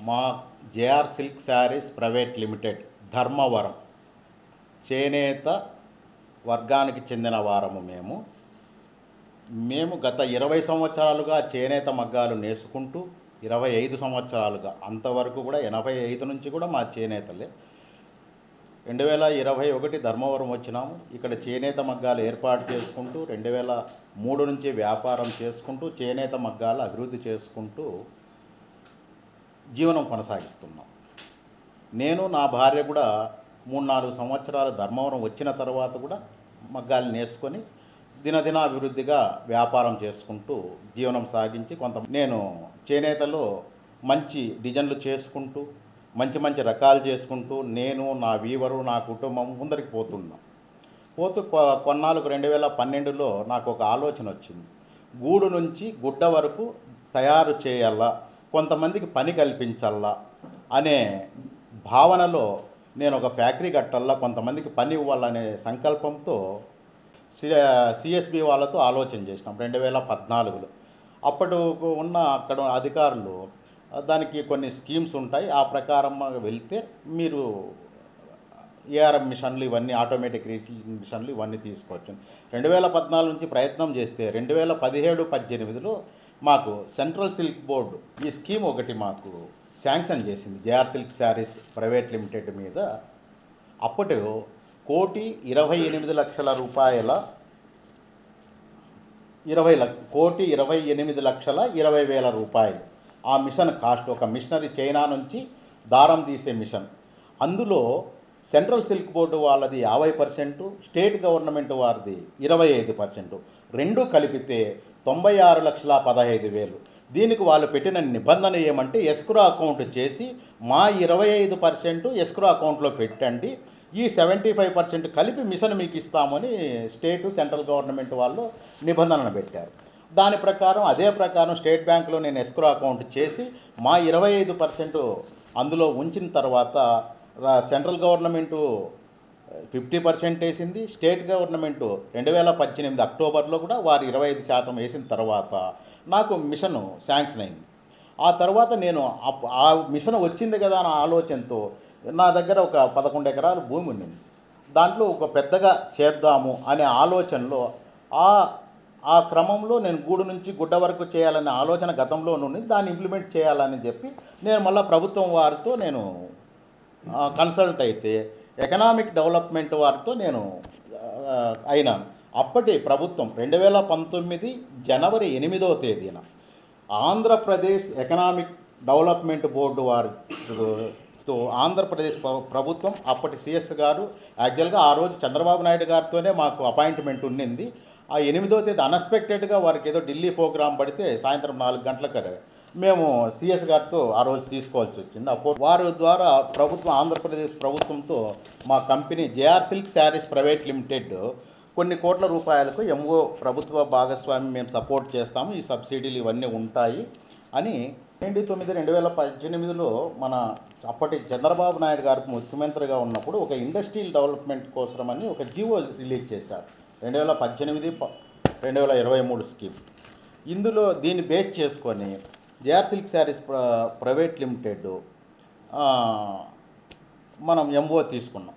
మా JR silk sarees private limited Dharmavaram చేనేత వర్గానికి చెందిన వారము. మేము గత 20 సంవత్సరాలుగా చేనేత మగ్గాలు నేసుకుంటూ 25 సంవత్సరాలుగా అంతవరకు కూడా 85 నుంచి కూడా మా చేనేతలే. 2021 ధర్మవరం వచ్చినాము. ఇక్కడ చేనేత మగ్గాలు ఏర్పాటు చేసుకుంటూ 2003 నుంచి వ్యాపారం చేసుకుంటూ చేనేత మగ్గాలు అభివృద్ధి చేసుకుంటూ జీవనం కొనసాగిస్తున్నాం. నేను నా భార్య కూడా 3-4 సంవత్సరాలు ధర్మవరం వచ్చిన తర్వాత కూడా మగ్గాలు నేసుకొని దినదినాభివృద్ధిగా వ్యాపారం చేసుకుంటూ జీవనం సాగించి నేను చేనేతలో మంచి డిజైన్లు చేసుకుంటూ మంచి మంచి రకాలు చేసుకుంటూ నేను నా వీవరు నా కుటుంబం ముందరికి పోతున్నాం. కొన్నాళ్ళకు 2012లో నాకు ఒక ఆలోచన వచ్చింది. గూడు నుంచి గుడ్డ వరకు తయారు చేయాలా, కొంతమందికి పని కల్పించాలా అనే భావనలో నేను ఒక ఫ్యాక్టరీ కట్టాలా, కొంతమందికి పని ఇవ్వాలనే సంకల్పంతో సిఎస్బి వాళ్ళతో ఆలోచన చేసినాం 2014లో. అప్పుడు ఉన్న అక్కడ అధికారులు దానికి కొన్ని స్కీమ్స్ ఉంటాయి, ఆ ప్రకారం వెళ్తే మీరు ఏఆర్ఎం మిషన్లు ఇవన్నీ ఆటోమేటిక్ రీసీలింగ్ మిషన్లు ఇవన్నీ తీసుకోవచ్చు. 2014 నుంచి ప్రయత్నం చేస్తే 2017-18లో మాకు సెంట్రల్ సిల్క్ బోర్డు ఈ స్కీమ్ ఒకటి మాకు శాంక్షన్ చేసింది. JR silk sarees private limited మీద అప్పటి 1,28,00,000 రూపాయల 1,28,20,000 రూపాయలు ఆ మిషన్ కాస్ట్. ఒక మిషనరీ చైనా నుంచి దారం తీసే మిషన్. అందులో సెంట్రల్ సిల్క్ బోర్డు వాళ్ళది 50%, స్టేట్ గవర్నమెంట్ వారిది 25%, రెండు కలిపితే 96,15,000. దీనికి వాళ్ళు పెట్టిన నిబంధన ఏమంటే ఎస్క్రో అకౌంట్ చేసి మా 25% ఎస్క్రో అకౌంట్లో పెట్టండి, ఈ 75% కలిపి మిషన్ మీకు ఇస్తామని స్టేటు సెంట్రల్ గవర్నమెంట్ వాళ్ళు నిబంధనలు పెట్టారు. దాని ప్రకారం అదే ప్రకారం స్టేట్ బ్యాంకులో నేను ఎస్క్రో అకౌంట్ చేసి మా 25% అందులో ఉంచిన తర్వాత సెంట్రల్ గవర్నమెంటు 50% వేసింది. స్టేట్ గవర్నమెంటు 2018 అక్టోబర్లో కూడా వారు 25% వేసిన తర్వాత నాకు మిషన్ శాంక్షన్ అయింది. ఆ తర్వాత నేను ఆ మిషన్ వచ్చింది కదా అన్న ఆలోచనతో నా దగ్గర ఒక 11 ఎకరాలు భూమి ఉండింది. దాంట్లో ఒక పెద్దగా చేద్దాము అనే ఆలోచనలో ఆ క్రమంలో నేను గూడు నుంచి గుడ్డ వరకు చేయాలనే ఆలోచన గతంలో నుండి దాన్ని ఇంప్లిమెంట్ చేయాలని చెప్పి నేను మళ్ళీ ప్రభుత్వం వారితో నేను కన్సల్ట్ అయితే ఎకనామిక్ డెవలప్మెంట్ వారితో నేను అయినాను. అప్పటి ప్రభుత్వం 2019 జనవరి 8వ తేదీన ఆంధ్రప్రదేశ్ ఎకనామిక్ డెవలప్మెంట్ బోర్డు వారితో ఆంధ్రప్రదేశ్ ప్రభుత్వం అప్పటి సిఎస్ గారు యాక్చువల్గా ఆ రోజు చంద్రబాబు నాయుడు గారితోనే మాకు అపాయింట్మెంట్ ఉండింది. ఆ 8వ తేదీ అన్ఎక్స్పెక్టెడ్గా వారికి ఏదో ఢిల్లీ ప్రోగ్రాం పడితే సాయంత్రం 4 గంటలకు మేము సిఎస్ గారితో ఆ రోజు తీసుకోవాల్సి వచ్చింది. అప్పుడు వారి ద్వారా ఆంధ్రప్రదేశ్ ప్రభుత్వంతో మా company JR silk sarees private limited కొన్ని కోట్ల రూపాయలకు ఎంఓ ప్రభుత్వ భాగస్వామి మేము సపోర్ట్ చేస్తాము, ఈ సబ్సిడీలు ఇవన్నీ ఉంటాయి అని 2018లో మన అప్పటి చంద్రబాబు నాయుడు గారు ముఖ్యమంత్రిగా ఉన్నప్పుడు ఒక ఇండస్ట్రియల్ డెవలప్మెంట్ కోసమని ఒక జీవో రిలీజ్ చేశారు. 2018-2023 స్కీమ్. ఇందులో దీన్ని బేస్ చేసుకొని JR silk sarees private limited మనం ఎంఓ తీసుకున్నాం.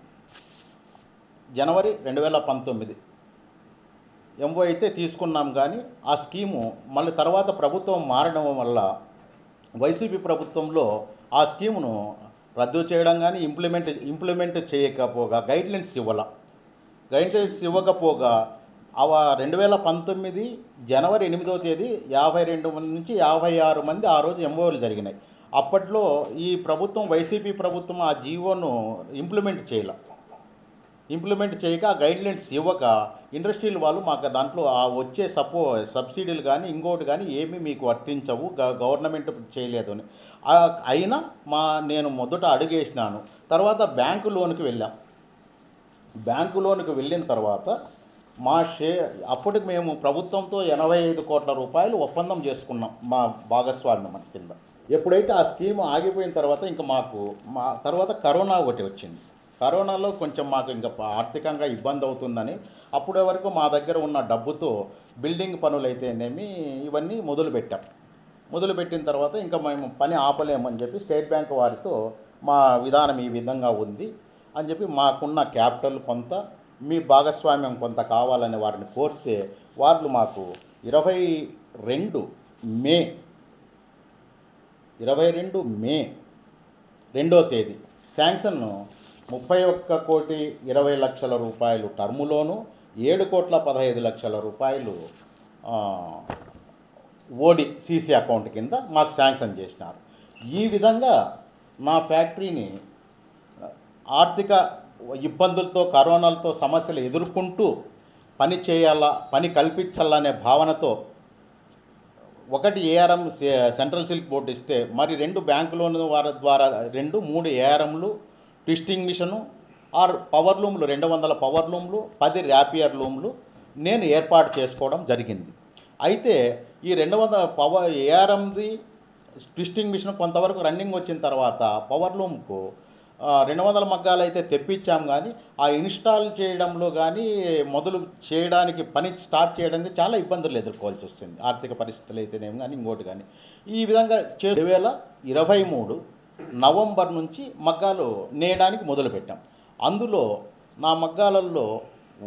జనవరి 2019 ఎంఓ అయితే తీసుకున్నాం. కానీ ఆ స్కీము మళ్ళీ తర్వాత ప్రభుత్వం మారడం వల్ల వైసీపీ ప్రభుత్వంలో ఆ స్కీమును రద్దు చేయడం కానీ ఇంప్లిమెంట్ చేయకపోగా గైడ్లైన్స్ ఇవ్వకపోగా 2019 జనవరి 8వ తేదీ 52 నుంచి 56 మంది ఆ రోజు ఎంఓలు జరిగినాయి. అప్పట్లో ఈ ప్రభుత్వం వైసీపీ ప్రభుత్వం ఆ జీవోను ఇంప్లిమెంట్ చేయక గైడ్లైన్స్ ఇవ్వక ఇండస్ట్రీలు వాళ్ళు మాకు దాంట్లో ఆ వచ్చే సబ్సిడీలు కానీ ఇంకోటి కానీ ఏమీ మీకు వర్తించవు, గవర్నమెంట్ చేయలేదు అని. అయినా నేను మొదట అడిగేసినాను. తర్వాత బ్యాంకు లోన్కి వెళ్ళిన తర్వాత అప్పటికి మేము ప్రభుత్వంతో 85 కోట్ల రూపాయలు ఒప్పందం చేసుకున్నాం మా భాగస్వామ్యం కింద. ఎప్పుడైతే ఆ స్కీమ్ ఆగిపోయిన తర్వాత ఇంకా తర్వాత కరోనా ఒకటి వచ్చింది. కరోనాలో కొంచెం మాకు ఇంకా ఆర్థికంగా ఇబ్బంది అవుతుందని అప్పటి వరకు మా దగ్గర ఉన్న డబ్బుతో బిల్డింగ్ పనులైతేనేమి ఇవన్నీ మొదలుపెట్టాం. మొదలుపెట్టిన తర్వాత ఇంకా మేము పని ఆపలేమని చెప్పి స్టేట్ బ్యాంక్ వారితో మా విధానం ఈ విధంగా ఉంది అని చెప్పి మాకున్న క్యాపిటల్ కొంత మీ భాగస్వామ్యం కొంత కావాలని వారిని కోరితే వాళ్ళు మాకు 22 మే 2వ తేదీ శాంక్షన్ 31,20,00,000 రూపాయలు టర్ములోను 7,15,00,000 రూపాయలు ఓడి సీసీ అకౌంట్ కింద మాకు శాంక్షన్ చేసినారు. ఈ విధంగా నా ఫ్యాక్టరీని ఆర్థిక ఇబ్బందులతో కరోనాలతో సమస్యలు ఎదుర్కొంటూ పని చేయాలా, పని కల్పించాలనే భావనతో ఒకటి ఏఆర్ఎం సెంట్రల్ సిల్క్ బోర్డు ఇస్తే మరి 2 బ్యాంకు లోన్ వారి ద్వారా 3 ఏఆర్ఎంలు, ట్విస్టింగ్ మిషను ఆర్ పవర్ లూమ్లు 200 పవర్ లూమ్లు, 10 ర్యాపియర్ లూమ్లు నేను ఏర్పాటు చేసుకోవడం జరిగింది. అయితే ఈ 200 పవర్ ఏఆర్ఎంది ట్విస్టింగ్ మిషన్ కొంతవరకు రన్నింగ్ వచ్చిన తర్వాత పవర్ లూమ్కు 200 మగ్గాలు అయితే తెప్పించాం, కానీ ఆ ఇన్స్టాల్ చేయడంలో కానీ మొదలు చేయడానికి పని స్టార్ట్ చేయడానికి చాలా ఇబ్బందులు ఎదుర్కోవాల్సి వస్తుంది. ఆర్థిక పరిస్థితులు అయితేనేమి కానీ ఇంకోటి కానీ ఈ విధంగా 2023 నవంబర్ నుంచి మగ్గాలు నేయడానికి మొదలుపెట్టాం. అందులో నా మగ్గాలలో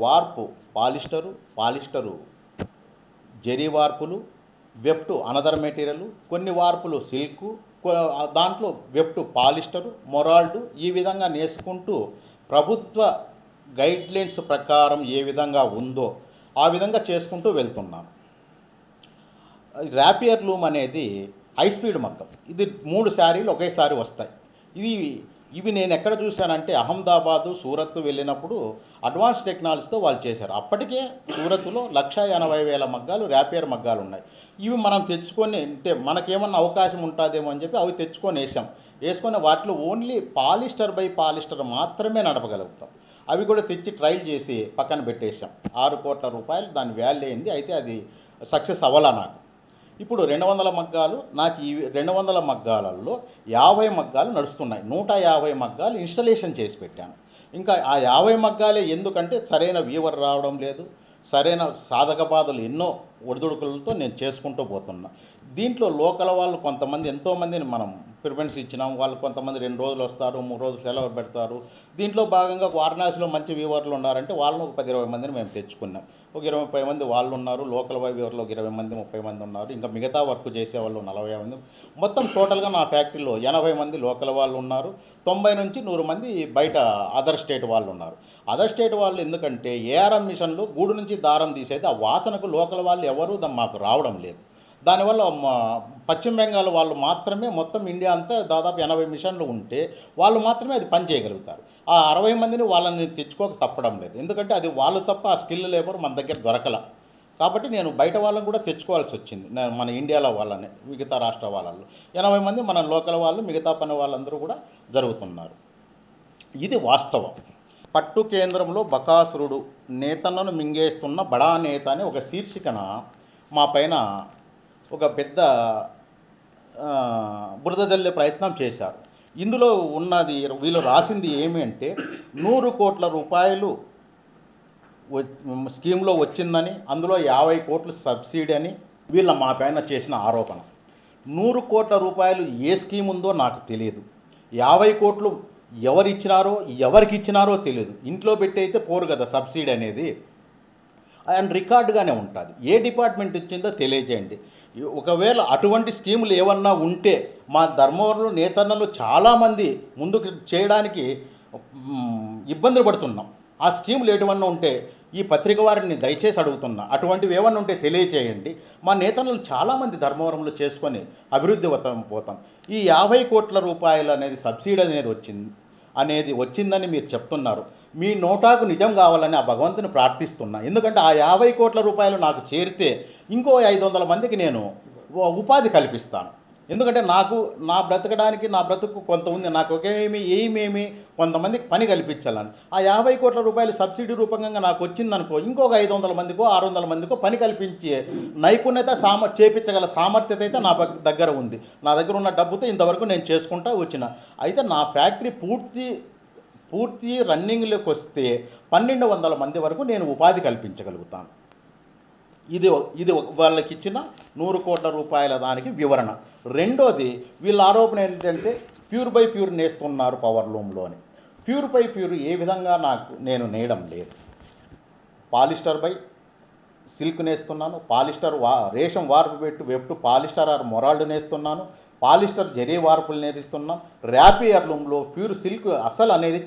వార్పు పాలిస్టరు జెరీ వార్పులు, వెఫ్ట్ అనదర్ మెటీరియల్, కొన్ని వార్పులు సిల్కు, దాంట్లో వెఫ్ట్ పాలిస్టరు, మొరాల్డ్ ఈ విధంగా నేసుకుంటూ ప్రభుత్వ గైడ్లైన్స్ ప్రకారం ఏ విధంగా ఉందో ఆ విధంగా చేసుకుంటూ వెళ్తున్నాను. ర్యాపియర్ లూమ్ అనేది హై స్పీడ్ మగ్గం. ఇది 3 శారీలు ఒకేసారి వస్తాయి. ఇవి నేను ఎక్కడ చూశానంటే అహ్మదాబాదు, సూరత్ వెళ్ళినప్పుడు అడ్వాన్స్ టెక్నాలజీతో వాళ్ళు చేశారు. అప్పటికే సూరత్లో 1,80,000 మగ్గాలు ర్యాపియర్ మగ్గాలు ఉన్నాయి. ఇవి మనం తెచ్చుకొని అంటే మనకేమన్నా అవకాశం ఉంటుందేమో అని చెప్పి అవి తెచ్చుకొని వేసుకొని వాటిలో ఓన్లీ పాలిస్టర్ బై పాలిస్టర్ మాత్రమే నడపగలుగుతాం. అవి కూడా తెచ్చి ట్రైల్ చేసి పక్కన పెట్టేసాం. 6 కోట్ల రూపాయలు దాని వాల్యూ అయింది. అయితే అది సక్సెస్ అవ్వాలా నాకు. ఇప్పుడు 200 మగ్గాలు నాకు ఈ 200 మగ్గాలలో 50 మగ్గాలు నడుస్తున్నాయి. 150 మగ్గాలు ఇన్స్టలేషన్ చేసి పెట్టాను. ఇంకా ఆ 50 మగ్గాలే ఎందుకంటే సరైన వీవర్ రావడం లేదు, సరైన సాధక బాధలు ఎన్నో ఒడిదుడుకులతో నేను చేసుకుంటూ పోతున్నా. దీంట్లో లోకల్ వాళ్ళు కొంతమంది ఎంతోమందిని మనం ప్రిఫరెన్స్ ఇచ్చినాం. వాళ్ళు కొంతమంది 2 రోజులు వస్తారు, 3 రోజులు సెలవు పెడతారు. దీంట్లో భాగంగా వారణాసిలో మంచి వీవర్లు ఉన్నారంటే వాళ్ళను ఒక 10-20 మందిని మేము తెచ్చుకున్నాం. ఒక 20-30 మంది వాళ్ళు ఉన్నారు. లోకల్ వీవర్లు ఒక 20 మంది 30 మంది ఉన్నారు. ఇంకా మిగతా వర్క్ చేసేవాళ్ళు 40 మంది. మొత్తం టోటల్గా నా ఫ్యాక్టరీలో 80 మంది లోకల్ వాళ్ళు ఉన్నారు. 90 నుంచి 100 మంది బయట అదర్ స్టేట్ వాళ్ళు ఉన్నారు. అదర్ స్టేట్ వాళ్ళు ఎందుకంటే ఏఆర్ఎం మిషన్లు గూడు నుంచి దారం తీసేది ఆ వాసనకు లోకల్ వాళ్ళు ఎవరు మాకు రావడం లేదు. దానివల్ల పశ్చిమ బెంగాల్ వాళ్ళు మాత్రమే మొత్తం ఇండియా అంతా దాదాపు 80 మిషన్లు ఉంటే వాళ్ళు మాత్రమే అది పని చేయగలుగుతారు. ఆ 60 మందిని వాళ్ళని తెచ్చుకోక తప్పడం లేదు. ఎందుకంటే అది వాళ్ళు తప్ప ఆ స్కిల్ లేబర్ మన దగ్గర దొరకల. కాబట్టి నేను బయట వాళ్ళని కూడా తెచ్చుకోవాల్సి వచ్చింది. మన ఇండియాలో వాళ్ళని మిగతా రాష్ట్ర వాళ్ళల్లో 80 మంది మన లోకల్ వాళ్ళు, మిగతా పని వాళ్ళందరూ కూడా జరుగుతున్నారు. ఇది వాస్తవం. పట్టు కేంద్రంలో బకాసురుడు నేతన్నను మింగేస్తున్న బడా నేత అని ఒక శీర్షికన మా పైన ఒక పెద్ద బురద జల్లే ప్రయత్నం చేశారు. ఇందులో ఉన్నది వీళ్ళు రాసింది ఏమి అంటే 100 కోట్ల రూపాయలు స్కీమ్లో వచ్చిందని, అందులో 50 కోట్లు సబ్సిడీ అని వీళ్ళ మా పైన చేసిన ఆరోపణ. 100 కోట్ల రూపాయలు ఏ స్కీమ్ ఉందో నాకు తెలియదు. 50 కోట్లు ఎవరికి ఇచ్చినారో తెలియదు. ఇంట్లో పెట్టి అయితే పోరు కదా సబ్సిడీ అనేది, అండ్ రికార్డుగానే ఉంటుంది. ఏ డిపార్ట్మెంట్ ఇచ్చిందో తెలియజేయండి. ఒకవేళ అటువంటి స్కీములు ఏమన్నా ఉంటే మా ధర్మవరంలో నేతన్నలు చాలామంది ముందుకు చేయడానికి ఇబ్బందులు పడుతున్నాం. ఆ స్కీములు ఏమన్నా ఉంటే ఈ పత్రిక వారిని దయచేసి అడుగుతున్నా, అటువంటివి ఏమన్నా ఉంటే తెలియచేయండి. మా నేతన్నలు చాలామంది ధర్మవరంలో చేసుకొని అభివృద్ధి పోతాం. ఈ 50 కోట్ల రూపాయలు అనేది సబ్సిడీ అనేది వచ్చిందని మీరు చెప్తున్నారు. మీ నోటాకు నిజం కావాలని ఆ భగవంతుని ప్రార్థిస్తున్నా. ఎందుకంటే ఆ 50 కోట్ల రూపాయలు నాకు చేరితే ఇంకో 500 మందికి నేను ఉపాధి కల్పిస్తాను. ఎందుకంటే నా బ్రతుకు కొంత ఉంది. నాకు ఏమేమి కొంతమందికి పని కల్పించాలని. ఆ 50 కోట్ల రూపాయలు సబ్సిడీ రూపంగా నాకు వచ్చిందనుకో, ఇంకొక 500 మందికో 600 మందికో పని కల్పించే నైపుణ్యత చేపించగల సామర్థ్యత అయితే నా దగ్గర ఉంది. నా దగ్గర ఉన్న డబ్బుతో ఇంతవరకు నేను చేసుకుంటా వచ్చిన. అయితే నా ఫ్యాక్టరీ పూర్తి రన్నింగ్లోకి వస్తే 1,200 మంది వరకు నేను ఉపాధి కల్పించగలుగుతాను. ఇది ఇది వాళ్ళకి ఇచ్చిన 100 కోట్ల రూపాయల దానికి వివరణ. రెండోది వీళ్ళ ఆరోపణ ఏంటంటే ప్యూర్ బై ప్యూర్ నేస్తున్నారు పవర్ లూమ్లో అని. ప్యూర్ బై ప్యూర్ ఏ విధంగా నేను నేయడం లేదు. పాలిస్టర్ బై సిల్క్ నేస్తున్నాను, పాలిస్టర్ రేషం వార్పు వెట్టు పాలిస్టర్ ఆర్ మొరాల్డ్ నేస్తున్నాను, పాలిస్టర్ జరీ వార్పులు నేర్పిస్తున్నాం. ర్యాపియర్ లూమ్లో ప్యూర్ సిల్క్ అసలు అనేది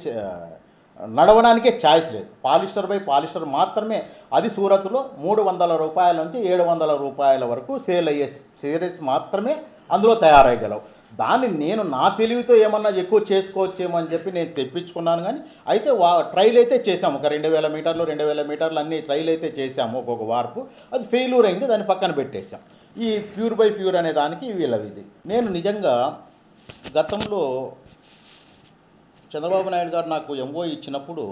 నడవడానికే ఛాయిస్ లేదు. పాలిస్టర్ బై పాలిస్టర్ మాత్రమే, అది సూరత్లో 300 రూపాయల నుంచి 700 రూపాయల వరకు సేల్ అయ్యే సిరీస్ మాత్రమే అందులో తయారయ్యగలవు. దాన్ని నేను నా తెలివితో ఏమన్నా ఎక్కువ చేసుకోవచ్చేమో అని చెప్పి నేను తెప్పించుకున్నాను. కానీ అయితే ట్రైల్ అయితే చేసాము, ఒక 2000 మీటర్లు 2000 మీటర్లు అన్ని ట్రైల్ అయితే చేసాము. ఒక్కొక్క వార్పు అది ఫెయిల్యూర్ అయింది, దాన్ని పక్కన పెట్టేశాం. ఈ ప్యూర్ బై ప్యూర్ అనే దానికి వీళ్ళవిది. నేను నిజంగా గతంలో చంద్రబాబు నాయుడు గారు నాకు ఎంఓ ఇచ్చినప్పుడు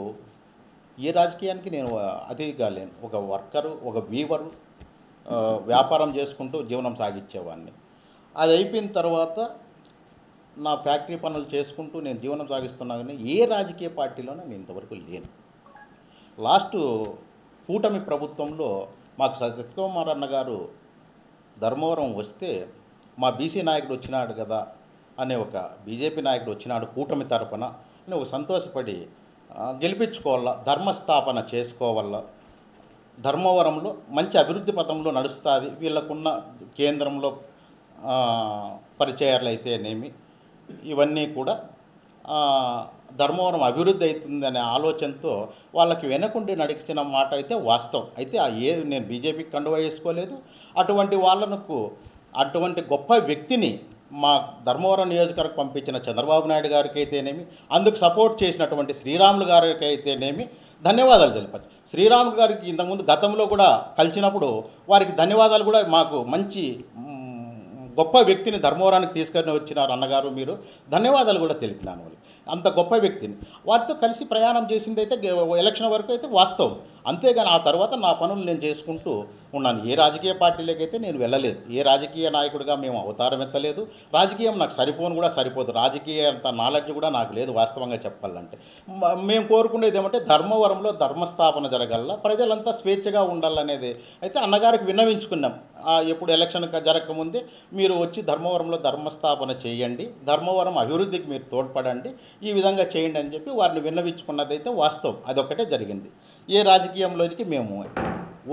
ఏ రాజకీయానికి నేను అతిథిగా లేను. ఒక వర్కరు, ఒక వీవరు, వ్యాపారం చేసుకుంటూ జీవనం సాగించేవాడిని. అది అయిపోయిన తర్వాత నా ఫ్యాక్టరీ పనులు చేసుకుంటూ నేను జీవనం సాగిస్తున్నా. కానీ ఏ రాజకీయ పార్టీలోనూ నేను ఇంతవరకు లేను. లాస్ట్ కూటమి ప్రభుత్వంలో మాకు సత్యకుమార్ అన్న గారు ధర్మవరం వస్తే మా బీసీ నాయకుడు వచ్చినాడు కదా అనే ఒక బీజేపీ నాయకుడు వచ్చినాడు కూటమి తరపున అని ఒక సంతోషపడి గెలిపించుకోవాలా, ధర్మస్థాపన చేసుకోవాలా, ధర్మవరంలో మంచి అభివృద్ధి పథంలో నడుస్తుంది, వీళ్ళకున్న కేంద్రంలో పరిచయాలు అయితేనేమి ఇవన్నీ కూడా ధర్మవరం అభివృద్ధి అవుతుందనే ఆలోచనతో వాళ్ళకి వెనకుండి నడిచిన మాట అయితే వాస్తవం. అయితే నేను బీజేపీకి కండువా వేసుకోలేదు. అటువంటి వాళ్ళకు అటువంటి గొప్ప వ్యక్తిని మా ధర్మవరం నియోజకవర్గం పంపించిన చంద్రబాబు నాయుడు గారికి అయితేనేమి, అందుకు సపోర్ట్ చేసినటువంటి శ్రీరాములు గారికి అయితేనేమి ధన్యవాదాలు తెలిపచ్చు. శ్రీరాములు గారికి ఇంతకుముందు గతంలో కూడా కలిసినప్పుడు వారికి ధన్యవాదాలు కూడా, మాకు మంచి గొప్ప వ్యక్తిని ధర్మవరానికి తీసుకొని వచ్చినారు అన్నగారు, మీరు ధన్యవాదాలు కూడా తెలిపినాను. వాళ్ళు అంత గొప్ప వ్యక్తిని వారితో కలిసి ప్రయాణం చేసింది అయితే ఎలక్షన్ వరకు అయితే వాస్తవం. అంతేగాని ఆ తర్వాత నా పనులు నేను చేసుకుంటూ ఉన్నాను. ఏ రాజకీయ పార్టీలకైతే నేను వెళ్ళలేదు. ఏ రాజకీయ నాయకుడిగా మేము అవతారం ఎత్తలేదు. రాజకీయం నాకు సరిపోదు. రాజకీయ అంత నాలెడ్జ్ కూడా నాకు లేదు వాస్తవంగా చెప్పాలంటే. మేము కోరుకునేది ఏమంటే ధర్మవరంలో ధర్మస్థాపన జరగల, ప్రజలంతా స్వేచ్ఛగా ఉండాలనేది అయితే అన్నగారికి విన్నవించుకున్నాం. ఎప్పుడు ఎలక్షన్ జరగకముందే మీరు వచ్చి ధర్మవరంలో ధర్మస్థాపన చేయండి, ధర్మవరం అభివృద్ధికి మీరు తోడ్పడండి, ఈ విధంగా చేయండి అని చెప్పి వారిని విన్నవించుకున్నదైతే వాస్తవం. అదొక్కటే జరిగింది. ఏ రాజకీయంలోనికి మేము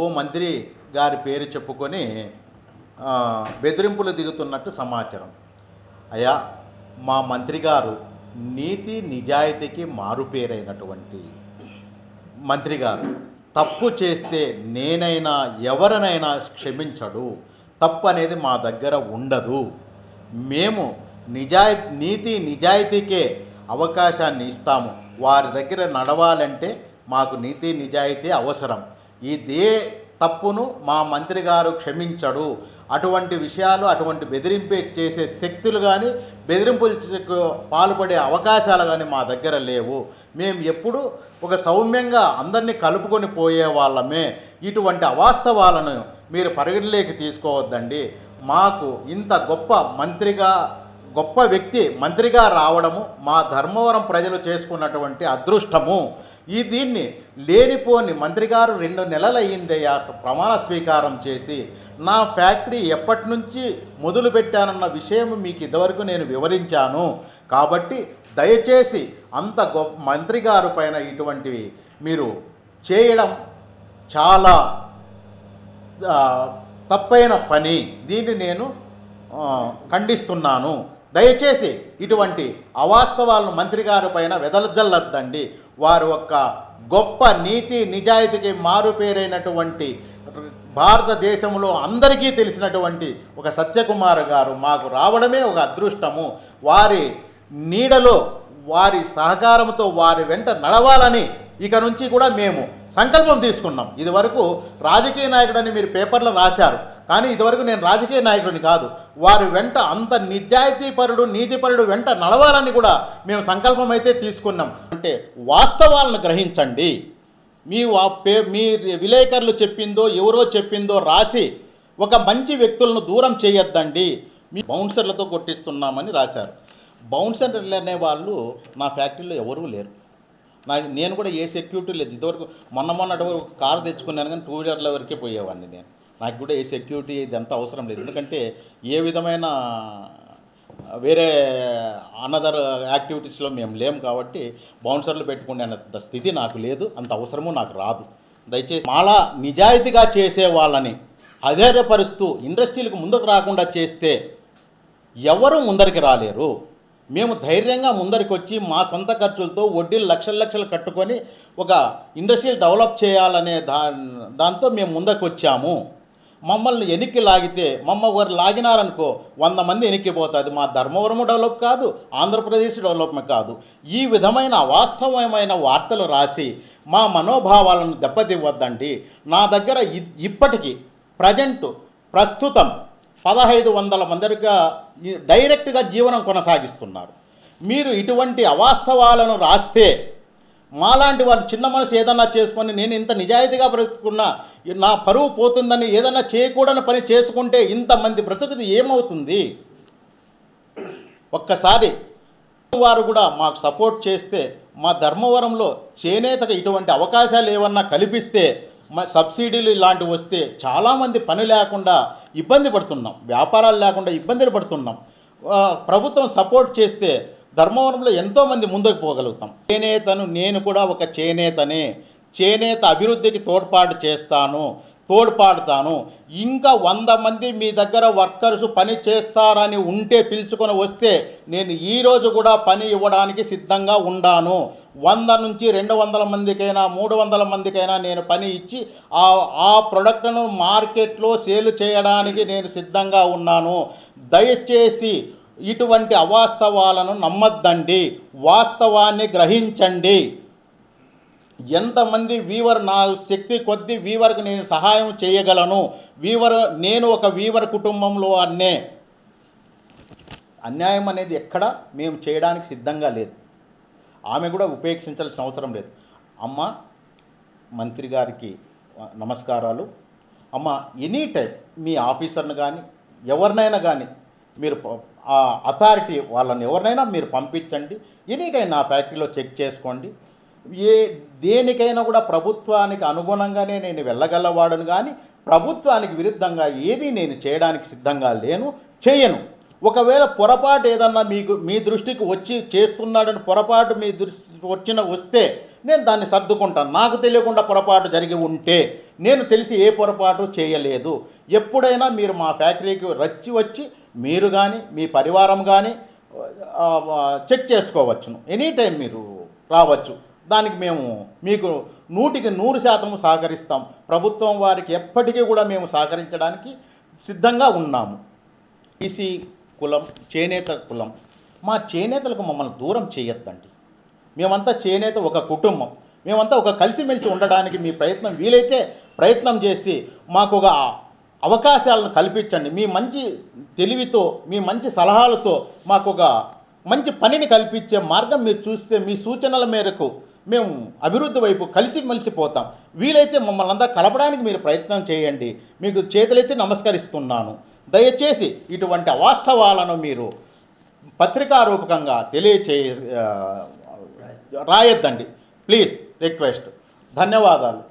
ఓ మంత్రి గారి పేరు చెప్పుకొని బెదిరింపులు దిగుతున్నట్టు సమాచారం. అయ్యా, మా మంత్రి గారు నీతి నిజాయితీకి మారుపేరైనటువంటి మంత్రి గారు తప్పు చేస్తే నేనైనా ఎవరినైనా క్షమించడు. తప్పు అనేది మా దగ్గర ఉండదు. మేము నీతి నిజాయితీకే అవకాశాన్ని ఇస్తాము. వారి దగ్గర నడవాలంటే మాకు నీతి నిజాయితీ అవసరం. ఇదే తప్పును మా మంత్రి గారు క్షమించడు. అటువంటి విషయాలు, అటువంటి బెదిరింపు చేసే శక్తులు కానీ, బెదిరింపులకు పాల్పడే అవకాశాలు కానీ మా దగ్గర లేవు. మేము ఎప్పుడు ఒక సౌమ్యంగా అందరినీ కలుపుకొని పోయే వాళ్ళమే. ఇటువంటి అవాస్తవాలను మీరు పరిగణలోకి తీసుకోవద్దండి. మాకు ఇంత గొప్ప వ్యక్తి మంత్రిగా రావడము మా ధర్మవరం ప్రజలు చేసుకున్నటువంటి అదృష్టము. దీన్ని లేనిపోని మంత్రి గారు 2 నెలలు అయ్యిందయ్యా ప్రమాణ స్వీకారం చేసి. నా ఫ్యాక్టరీ ఎప్పటి నుంచి మొదలుపెట్టానన్న విషయం మీకు ఇదివరకు నేను వివరించాను. కాబట్టి దయచేసి అంత గొప్ప మంత్రి గారు పైన ఇటువంటివి మీరు చేయడం చాలా తప్పైన పని. దీన్ని నేను ఖండిస్తున్నాను. దయచేసి ఇటువంటి అవాస్తవాలను మంత్రి గారి పైన వెదజల్లొద్దండి. వారు ఒక గొప్ప నీతి నిజాయితీకి మారుపేరైనటువంటి భారతదేశంలో అందరికీ తెలిసినటువంటి ఒక సత్యకుమార్ గారు మాకు రావడమే ఒక అదృష్టము. వారి నీడలో, వారి సహకారంతో వారి వెంట నడవాలని ఇక నుంచి కూడా మేము సంకల్పం తీసుకున్నాం. ఇదివరకు రాజకీయ నాయకుడని మీరు పేపర్లో రాశారు, కానీ ఇదివరకు నేను రాజకీయ నాయకుడిని కాదు. వారి వెంట అంత నిజాయితీపరుడు, నీతిపరుడు వెంట నడవాలని కూడా మేము సంకల్పం అయితే తీసుకున్నాం. అంటే వాస్తవాలను గ్రహించండి. మీ విలేకరులు చెప్పిందో ఎవరో చెప్పిందో రాసి ఒక మంచి వ్యక్తులను దూరం చేయొద్దండి. మీ బౌన్సర్లతో కొట్టిస్తున్నామని రాశారు. బౌన్సర్లు అనే వాళ్ళు నా ఫ్యాక్టరీలో ఎవరూ లేరు. నేను కూడా ఏ సెక్యూరిటీ లేదు. ఇంతవరకు మొన్నటి వరకు కారు తెచ్చుకున్నాను, కానీ 2 వీలర్ల వరకే పోయేవాడిని నేను. నాకు కూడా ఏ సెక్యూరిటీ ఇదంతా అవసరం లేదు. ఎందుకంటే ఏ విధమైన వేరే అనదర్ యాక్టివిటీస్లో మేము లేము కాబట్టి బౌన్సర్లు పెట్టుకునే అంత స్థితి నాకు లేదు, అంత అవసరము నాకు రాదు. దయచేసి మాలా నిజాయితీగా చేసే వాళ్ళని అధైర్యపరుస్తూ ఇండస్ట్రీలకు ముందుకు రాకుండా చేస్తే ఎవరు ముందరికి రాలేరు. మేము ధైర్యంగా ముందరికి వచ్చి మా సొంత ఖర్చులతో వడ్డీలు లక్షలు కట్టుకొని ఒక ఇండస్ట్రీ డెవలప్ చేయాలనే దాంతో మేము ముందరికి వచ్చాము. మమ్మల్ని ఎన్నికకి లాగితే మమ్మల్ని లాగినారనుకో 100 మంది ఎన్నికిపోతుంది. మా ధర్మవరము డెవలప్ కాదు, ఆంధ్రప్రదేశ్ డెవలప్మెంట్ కాదు. ఈ విధమైన అవాస్తవమైన వార్తలు రాసి మా మనోభావాలను దెబ్బతివ్వద్దండి. నా దగ్గర ఇప్పటికీ ప్రస్తుతం 1500 మందిగా డైరెక్ట్గా జీవనం కొనసాగిస్తున్నారు. మీరు ఇటువంటి అవాస్తవాలను రాస్తే మాలాంటి వాళ్ళు చిన్న మనసు ఏదన్నా చేసుకొని నేను ఇంత నిజాయితీగా బ్రతుకున్నా నా పరువు పోతుందని ఏదన్నా చేయకూడని పని చేసుకుంటే ఇంతమంది బ్రతుకుది ఏమవుతుంది? ఒక్కసారి వారు కూడా మాకు సపోర్ట్ చేస్తే మా ధర్మవరంలో చేనేతకు ఇటువంటి అవకాశాలు ఏమన్నా కల్పిస్తే సబ్సిడీలు ఇలాంటివి వస్తే చాలామంది పని లేకుండా ఇబ్బంది పడుతున్నాం, వ్యాపారాలు లేకుండా ఇబ్బందులు పడుతున్నాం. ప్రభుత్వం సపోర్ట్ చేస్తే ధర్మవరంలో ఎంతోమంది ముందుకు పోగలుగుతాం. చేనేతను నేను కూడా ఒక చేనేతనే, చేనేత అభివృద్ధికి తోడ్పాడుతాను. ఇంకా 100 మంది మీ దగ్గర వర్కర్స్ పని చేస్తారని ఉంటే పిలుచుకొని వస్తే నేను ఈరోజు కూడా పని ఇవ్వడానికి సిద్ధంగా ఉండాను. 100 నుంచి 200 మందికైనా 300 మందికైనా నేను పని ఇచ్చి ఆ ప్రోడక్ట్ను మార్కెట్లో సేల్ చేయడానికి నేను సిద్ధంగా ఉన్నాను. దయచేసి ఇటువంటి అవాస్తవాలను నమ్మద్దండి, వాస్తవాన్ని గ్రహించండి. ఎంతమంది వీవర్ నా శక్తి కొద్దీ వీవర్కి నేను సహాయం చేయగలను. నేను ఒక వీవర్ కుటుంబంలో అన్యాయం అనేది ఎక్కడ మేము చేయడానికి సిద్ధంగా లేదు. ఆమె కూడా ఉపేక్షించాల్సిన అవసరం లేదు. అమ్మ, మంత్రి గారికి నమస్కారాలు. అమ్మ, ఎనీ టైం మీ ఆఫీసర్ని కానీ ఎవరినైనా కానీ మీరు అథారిటీ వాళ్ళని ఎవరినైనా మీరు పంపించండి. ఎనీ టైం నా ఫ్యాక్టరీలో చెక్ చేసుకోండి. దేనికైనా కూడా ప్రభుత్వానికి అనుగుణంగానే నేను వెళ్ళగలవాడను, కానీ ప్రభుత్వానికి విరుద్ధంగా ఏది నేను చేయడానికి సిద్ధంగా చేయను. ఒకవేళ పొరపాటు ఏదన్నా మీ దృష్టికి వచ్చి చేస్తున్నాడని పొరపాటు మీ దృష్టికి వస్తే నేను దాన్ని సర్దుకుంటాను. నాకు తెలియకుండా పొరపాటు జరిగి ఉంటే నేను తెలిసి ఏ పొరపాటు చేయలేదు. ఎప్పుడైనా మీరు మా ఫ్యాక్టరీకి వచ్చి మీరు కానీ మీ పరివారం కానీ చెక్ చేసుకోవచ్చును. ఎనీ టైం మీరు రావచ్చు. దానికి మేము మీకు 100% సహకరిస్తాం. ప్రభుత్వం వారికి ఎప్పటికీ కూడా మేము సహకరించడానికి సిద్ధంగా ఉన్నాము. ఈసీ కులం, చేనేత కులం, మా చేనేతలకు మమ్మల్ని దూరం చేయొద్దండి. మేమంతా చేనేత ఒక కుటుంబం, మేమంతా ఒక కలిసిమెలిసి ఉండడానికి మీ వీలైతే ప్రయత్నం చేసి మాకు ఒక అవకాశాలను కల్పించండి. మీ మంచి తెలివితో, మీ మంచి సలహాలతో మాకు ఒక మంచి పనిని కల్పించే మార్గం మీరు చూస్తే మీ సూచనల మేరకు మేము అభివృద్ధి వైపు కలిసిమెలిసిపోతాం. వీలైతే మమ్మల్ని అంతా కలపడానికి మీరు ప్రయత్నం చేయండి. మీకు చేతులైతే నమస్కరిస్తున్నాను. దయచేసి ఇటువంటి అవాస్తవాలను మీరు పత్రికారూపకంగా రాయొద్దండి. Please request. ధన్యవాదాలు.